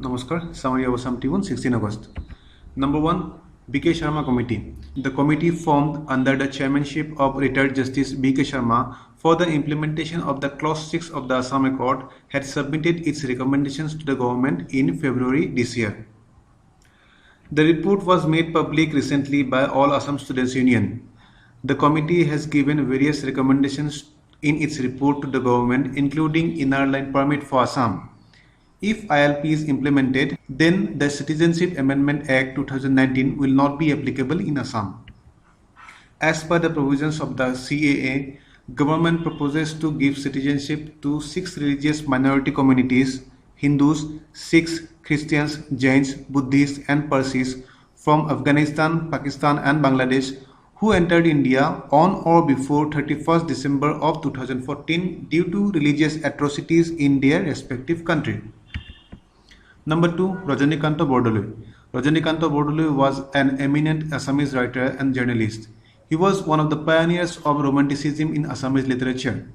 Namaskar, summary of Assam Tribune, 16 August. Number 1, B.K. Sharma Committee. The committee formed under the chairmanship of retired Justice B.K. Sharma for the implementation of the Clause 6 of the Assam Accord had submitted its recommendations to the government in February this year. The report was made public recently by All Assam Students Union. The committee has given various recommendations in its report to the government, including inner line permit for Assam. If ILP is implemented, then the Citizenship Amendment Act 2019 will not be applicable in Assam. As per the provisions of the CAA, government proposes to give citizenship to 6 religious minority communities: Hindus, Sikhs, Christians, Jains, Buddhists and Parsis from Afghanistan, Pakistan and Bangladesh who entered India on or before 31st December of 2014 due to religious atrocities in their respective country. Number 2, Rajanikanto Bordoloi. Rajanikanto Bordoloi was an eminent Assamese writer and journalist. He was one of the pioneers of Romanticism in Assamese literature.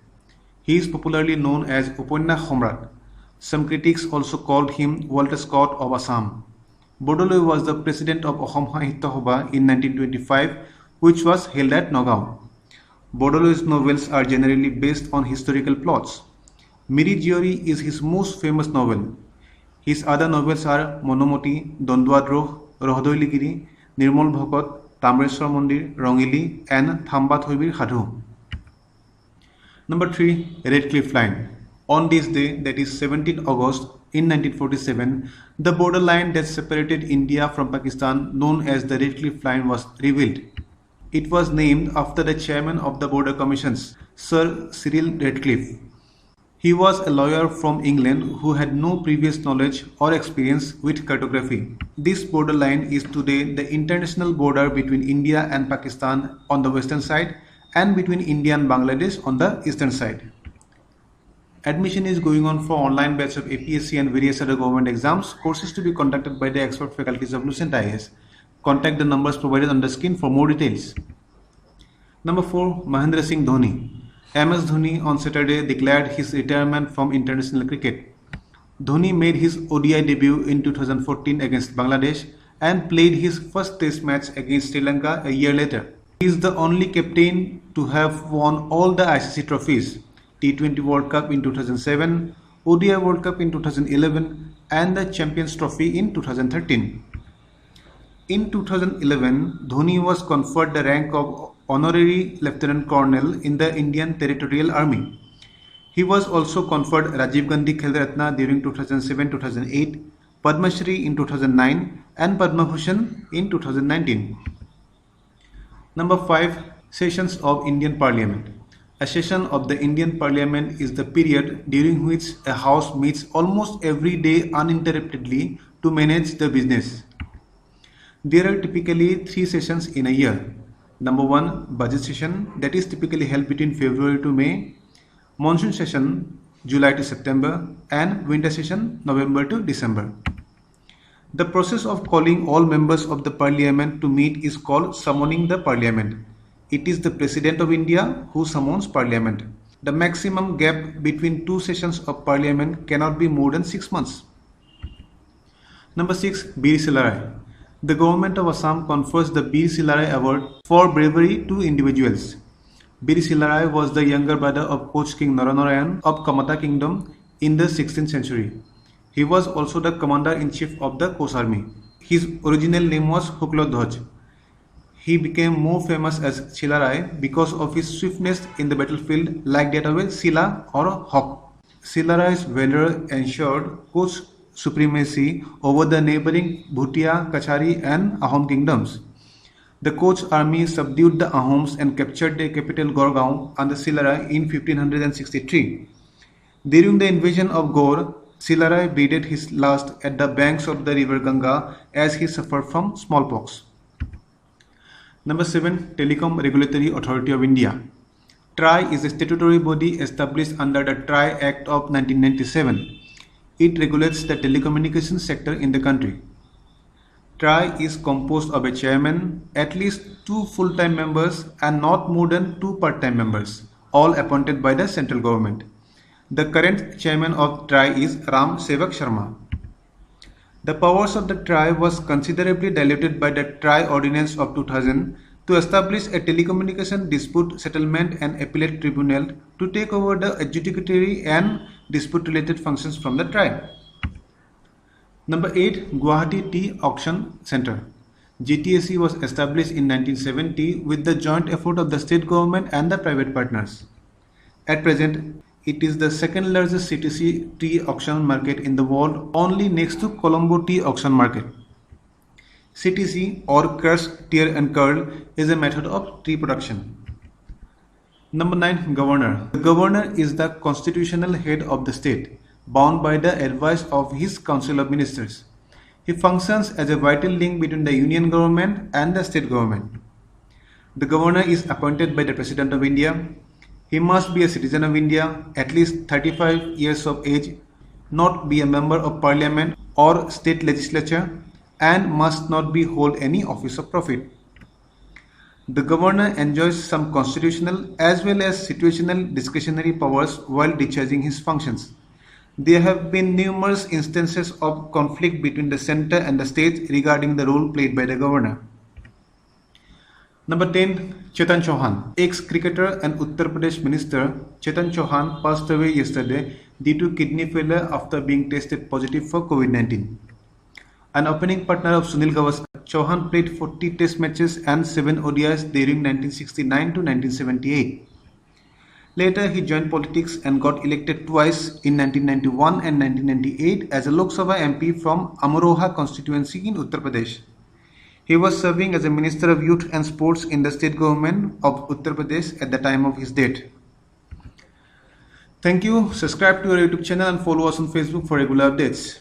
He is popularly known as Upanyakh Samrat. Some critics also called him Walter Scott of Assam. Bordoloi was the president of Assam Sahitya Sabha in 1925, which was held at Nagaon. Bordoloi's novels are generally based on historical plots. Miri Jiori is his most famous novel. His other novels are Monomoti, Dondua Droh, Rohdoiligiri, Nirmal Bhakot, Tamreswar Mandir, Rongili, and Thamba Thoibir Hadhu. Number 3, Red Cliff Line. On this day, that is 17 August in 1947, the border line that separated India from Pakistan, known as the Red Cliff Line, was revealed. It was named after the chairman of the border commissions, Sir Cyril Redcliffe. He was a lawyer from England who had no previous knowledge or experience with cartography. This borderline is today the international border between India and Pakistan on the western side and between India and Bangladesh on the eastern side. Admission is going on for online batch of APSC and various other government exams. Courses to be conducted by the expert faculties of Lucent IAS. Contact the numbers provided on the screen for more details. Number 4, Mahendra Singh Dhoni. MS Dhoni on Saturday declared his retirement from international cricket. Dhoni made his ODI debut in 2014 against Bangladesh and played his first test match against Sri Lanka a year later. He is the only captain to have won all the ICC trophies: T20 World Cup in 2007, ODI World Cup in 2011 and the Champions Trophy in 2013. In 2011, Dhoni was conferred the rank of Honorary Lieutenant Colonel in the Indian Territorial Army. He was also conferred Rajiv Gandhi Khel Ratna during 2007-2008, Padma Shri in 2009 and Padma Bhushan in 2019. Number 5, Sessions of Indian Parliament. A session of the Indian Parliament is the period during which a house meets almost every day uninterruptedly to manage the business. There are typically 3 sessions in a year. Number 1, budget session, that is typically held between February to May, monsoon session, July to September, and winter session, November to December. The process of calling all members of the parliament to meet is called summoning the parliament. It is the President of India who summons parliament. The maximum gap between 2 sessions of parliament cannot be more than 6 months. Number 6, Bir Silarai. The government of Assam confers the Bir Silarai Award for bravery to individuals. Bir Silarai was the younger brother of Coach King Naranarayan of Kamata Kingdom in the 16th century. He was also the commander-in-chief of the Coast Army. His original name was Huklo Dhwaj. He became more famous as Silarai because of his swiftness in the battlefield, like that of a Sila or a hawk. Silarai's valor ensured Coach supremacy over the neighboring Bhutia, Kachari and Ahom kingdoms. The Coach army subdued the Ahoms and captured their capital Gorgaon under Silarai in 1563. During the invasion of Gaur, Silarai breathed his last at the banks of the river Ganga as he suffered from smallpox. Number 7, Telecom Regulatory Authority of India. TRAI is a statutory body established under the TRAI Act of 1997. It regulates the telecommunications sector in the country. TRAI is composed of a chairman, at least 2 full-time members and not more than 2 part-time members, all appointed by the central government. The current chairman of TRAI is Ram Sevak Sharma. The powers of the TRAI was considerably diluted by the TRAI Ordinance of 2000 to establish a telecommunication dispute settlement and appellate tribunal to take over the adjudicatory and dispute-related functions from the TRAI. Number 8. Guwahati Tea Auction Centre. GTAC was established in 1970 with the joint effort of the state government and the private partners. At present, it is the second largest CTC tea auction market in the world, only next to Colombo Tea Auction Market. CTC, or crush, tear and curl, is a method of tea production. Number 9. Governor. The governor is the constitutional head of the state, bound by the advice of his Council of Ministers. He functions as a vital link between the union government and the state government. The governor is appointed by the President of India. He must be a citizen of India, at least 35 years of age, not be a member of parliament or state legislature, and must not be hold any office of profit. The governor enjoys some constitutional as well as situational discretionary powers while discharging his functions. There have been numerous instances of conflict between the center and the states regarding the role played by the governor. Number 10. Chetan Chauhan. Ex-cricketer and Uttar Pradesh Minister Chetan Chauhan passed away yesterday due to kidney failure after being tested positive for COVID-19. An opening partner of Sunil Gavaskar, Chauhan played 40 test matches and 7 ODIs during 1969 to 1978. Later, he joined politics and got elected twice in 1991 and 1998 as a Lok Sabha MP from Amroha constituency in Uttar Pradesh. He was serving as a Minister of Youth and Sports in the state government of Uttar Pradesh at the time of his death. Thank you. Subscribe to our YouTube channel and follow us on Facebook for regular updates.